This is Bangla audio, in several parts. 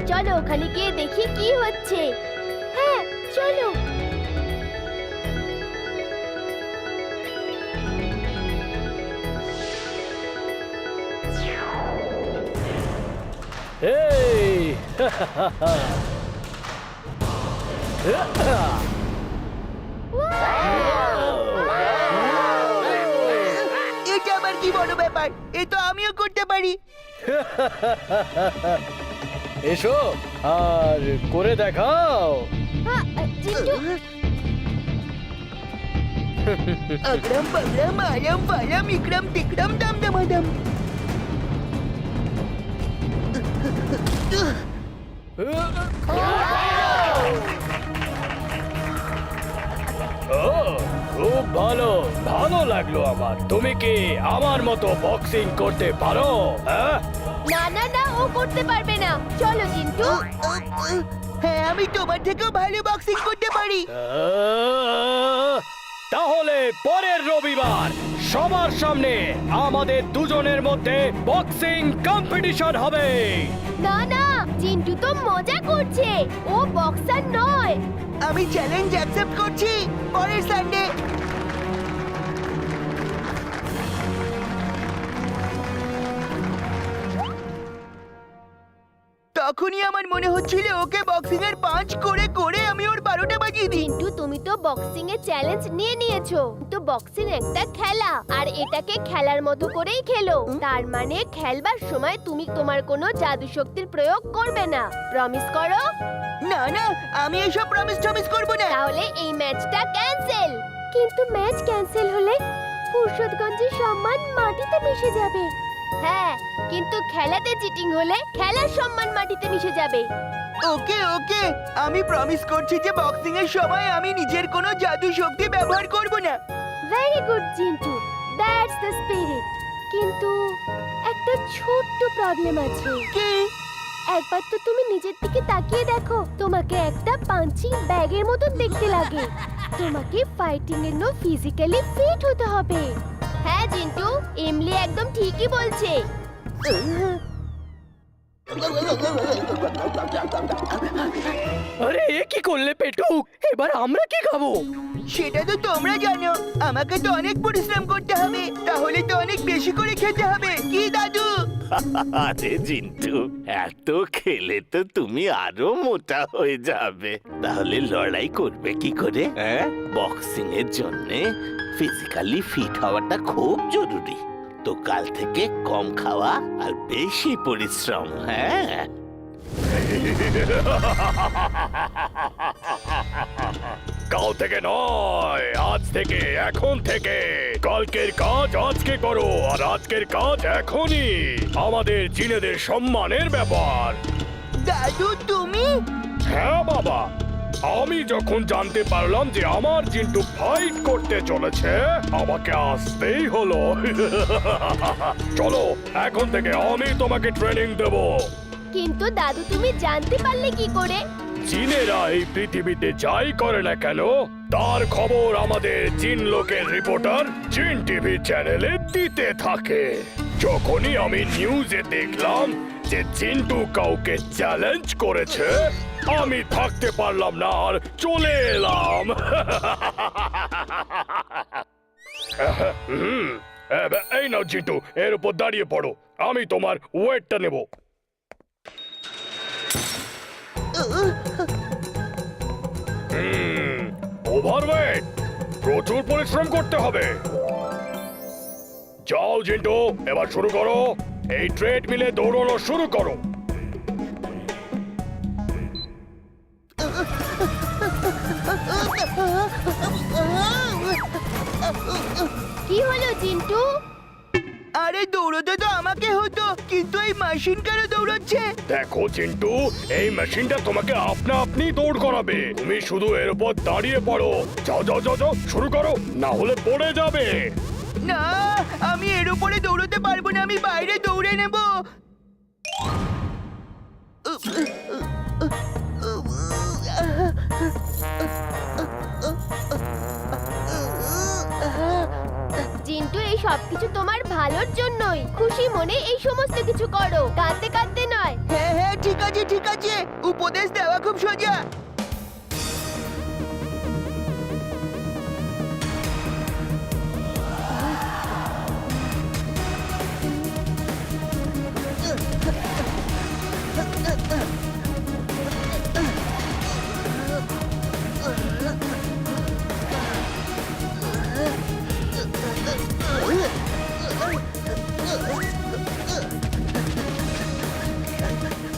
চলো ওখানে গিয়ে দেখি কি হচ্ছে। হ্যাঁ চলো। এই এটা আবার কি বড় ব্যাপার, এ তো আমিও করতে পারি। এসো আর করে দেখাও। হ্যাঁ, জিন্টু अग्रम पग्रम आयम फायम इक्रम तिक्रम दम दमादम। ও, খুব ভালো, ভালো লাগলো আমার। তুমি কি আমার মতো বক্সিং করতে পারো? হ্যাঁ, না না না, ও করতে পারবে না। চলো জিন্টু। হ্যাঁ, আমি তোমার থেকেও ভালো বক্সিং করতে পারি। তাহলে পরের রবিবার সবার সামনে আমাদের দুজনের মধ্যে বক্সিং কম্পিটিশন হবে। না না, জিন্টু তো মজা করছে, ও বক্সার নয়। আমি চ্যালেঞ্জ অ্যাকসেপ্ট করছি। পরের সানডে তখনই আমার মনে হচ্ছিল ওকে বক্সিং এর পাঁচ করে করে আমি ওর 12টা বাজিয়ে দিই। জিন্টু তুমি তো বক্সিং এ চ্যালেঞ্জ নিয়ে নিয়েছো, তো বক্সিং একটা খেলা আর এটাকে খেলার মতো করেই খেলো। তার মানে খেলবার সময় তুমি তোমার কোনো জাদু শক্তির প্রয়োগ করবে না। প্রমিস করো। না না, আমি এসব প্রমিস টমিস করব না। তাহলে এই ম্যাচটা ক্যান্সেল। কিন্তু ম্যাচ ক্যান্সেল হলে ফুরসতগঞ্জের সম্মান মাটিতে মিশে যাবে। হ্যাঁ, কিন্তু খেলাতে চিটিং হলে খেলার সম্মান মাটিতে মিশে যাবে। ওকে ওকে, আমি প্রমিস করছি যে বক্সিং এর সময় আমি নিজের কোনো জাদু শক্তি ব্যবহার করব না। Very good Jintu, that's the spirit. কিন্তু একটা ছোট্ট প্রবলেম আছে। কি? একবার তো তুমি নিজের দিকে তাকিয়ে দেখো, তোমাকে একটা পাঞ্চিং ব্যাগের মতন দেখতে লাগে। তোমাকে ফাইটিং এর জন্য ফিজিক্যালি ফিট হতে হবে। হ্যাঁ জিন্টু, এমলি একদম ঠিকই বলছে। আরে এ কি করলে পেটুক? এবার আমরা কি খাবো? সেটা তো তোমরা জানো, আমাকে তো অনেক পরিশ্রম করতে হবে, তাহলে তো অনেক বেশি করে খেতে হবে। কি দাদু? আরে জিন্টু, এত খেলে তো তুমি আরো মোটা হয়ে যাবে। তাহলে লড়াই করবে কি করে? বক্সিং এর জন্য ফিজিক্যালি ফিট হওয়াটা খুব জরুরি। তো কাল থেকে কম খাওয়া আর বেশি পরিশ্রম। হ্যাঁ, কাল থেকে নয়, আজ থেকে, এখন থেকে। কালকের কাজ আজকে করো আর আজকের কাজ এখনই। আমাদের জিনেদের সম্মানের ব্যাপার। দাদু তুমি? হ্যাঁ বাবা, আমি যখন জানতে পারলাম যে আমার জিন্টু ফাইট করতে চলেছে, আমাকে আসতেই হলো। চলো, এখন থেকে আমি তোমাকে ট্রেনিং দেব। কিন্তু দাদু তুমি জানতে পারলে কি করে? চীনেরা এই পৃথিবীতে যাই করে না কেন, তার খবর আমাদের চীন লোকের রিপোর্টার চীন টিভি চ্যানেলে দিতে থাকে। যখনই আমি নিউজে দেখলাম যে চিন্টু কাউকে চ্যালেঞ্জ করেছে, আমি থাকতে পারলাম না আর চলে এলাম। এই নাও চিন্টু, এর উপর দাঁড়িয়ে পড়ো, আমি তোমার ওয়েটটা নেব। ওভারওয়েট, প্রচুর পরিশ্রম করতে হবে। যাও জিন্টু, এবার শুরু করো। এই ট্রেড মিলে দৌড়ানো শুরু করো। কি হলো জিন্টু? আরে দৌড়তে তো আমাকে হতো, কিন্তু এই মেশিন কেন দৌড়াচ্ছে? দেখো চিন্টু, এই মেশিনটা তোমাকে আপনা আপনি দৌড় করাবে। তুমি শুধু এর উপর দাঁড়িয়ে পড়ো। যাও যাও যাও যাও, শুরু করো, না হলে পড়ে যাবে। না, আমি এর উপরে দৌড়তে পারবো না, আমি বাইরে দৌড়ে নেব। জিন্টু এই সবকিছু তোমার ভালোর জন্যই। খুশি মনে এই সমস্ত কিছু করো, কাঁদতে কাঁদতে নয়। হ্যাঁ হ্যাঁ ঠিক আছে ঠিক আছে, উপদেশ দেওয়া খুব সোজা।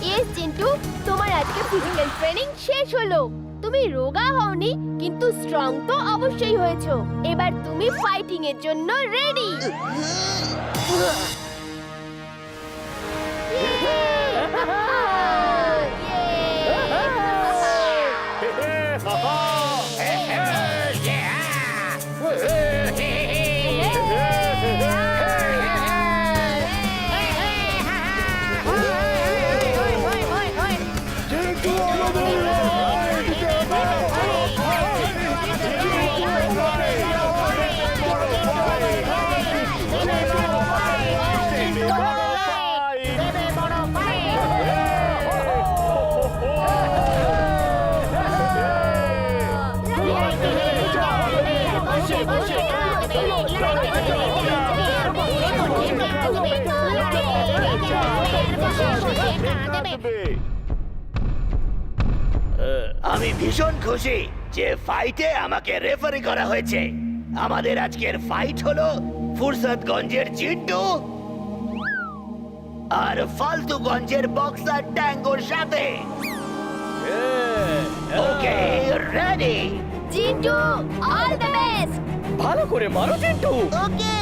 ইয়েস চিন্টু, তোমার আজকে ফিজিক্যাল ট্রেনিং শেষ হলো। তুমি রোগা হওনি, কিন্তু স্ট্রং তো অবশ্যই হয়েছো। এবার তুমি ফাইটিং এর জন্য রেডি। আমি ভীষণ খুশি যে ফাইটে আমাকে রেফারি করা হয়েছে। আমাদের আজকের ফাইট হলো ফুরসতগঞ্জের চিন্টু আর ফালতুগঞ্জের বক্সার ট্যাঙ্গোর সাথে। Okay ready? Chintu, all the best. ভালো করে মারো চিন্টু। ওকে।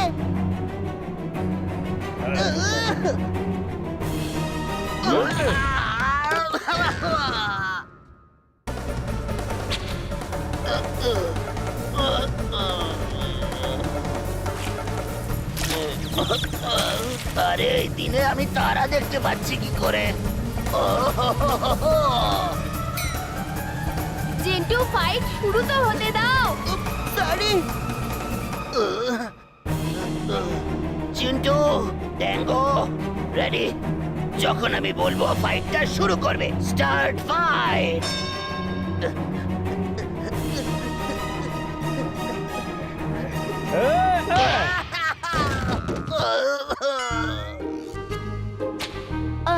আরে এই দিনে আমি তারা দেখতে পাচ্ছি কি করে? চিন্টু, ফাইট শুরু তো হতে দাও। সরি। Chintu, tango ready? যখন আমি বলবো ফাইটটা শুরু করবে। Start fight.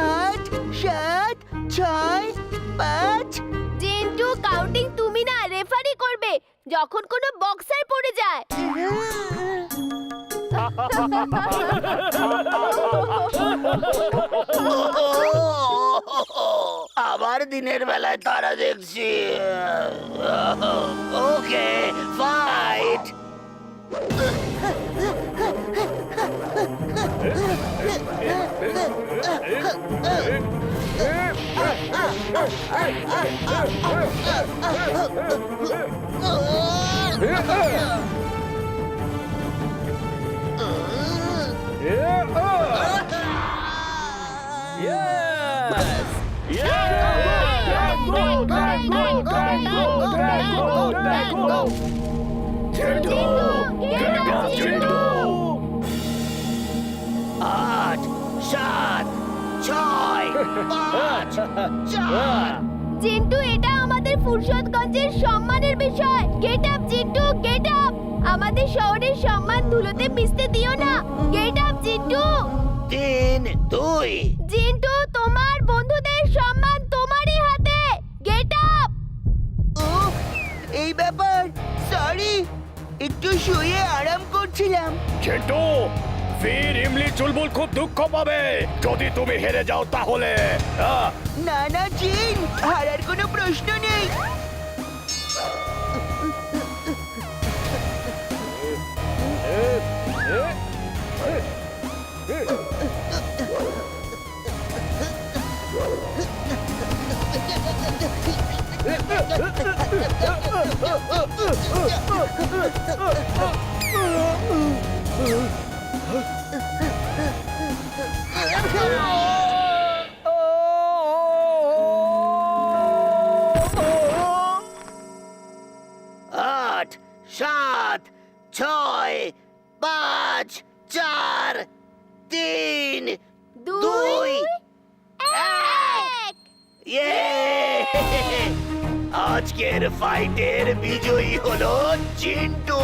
আট, সাত, ছয়, পাঁচ। চিন্টু, কাউন্টিং তুমি না, রেফারি করবে যখন কোনো বক্সার পড়ে যায়। আবার দিনের বেলায় তারা দেখছি। ওকে ফাইট। আট, সাত, ছয়, পাঁচ, চার। চিন্টু, এটা আমাদের ফুরসতগঞ্জের সম্মানের বিষয়। Get up Chintu, get up. আমাদের শহরের সম্মান ধুলোতে মিশতে দিও না। Get up Chintu. 3, 2। চিন্টু, তোমার বন্ধুদের সম্মান তোমারই হাতে। Get up. উফ, এই ব্যাপার। সরি, একটু শুয়ে আরাম করছিলাম। চিন্টু, ফির ইমলি চুলবুল খুব দুঃখ পাবে যদি তুমি হেরে যাও তাহলে। না না জিন, হারার কোনো প্রশ্ন নেই। আট, সাত, ছয়, পাঁচ, দুই, এক। ইয়ে! আজকের ফাইটের বিজয়ী হলো চিন্টু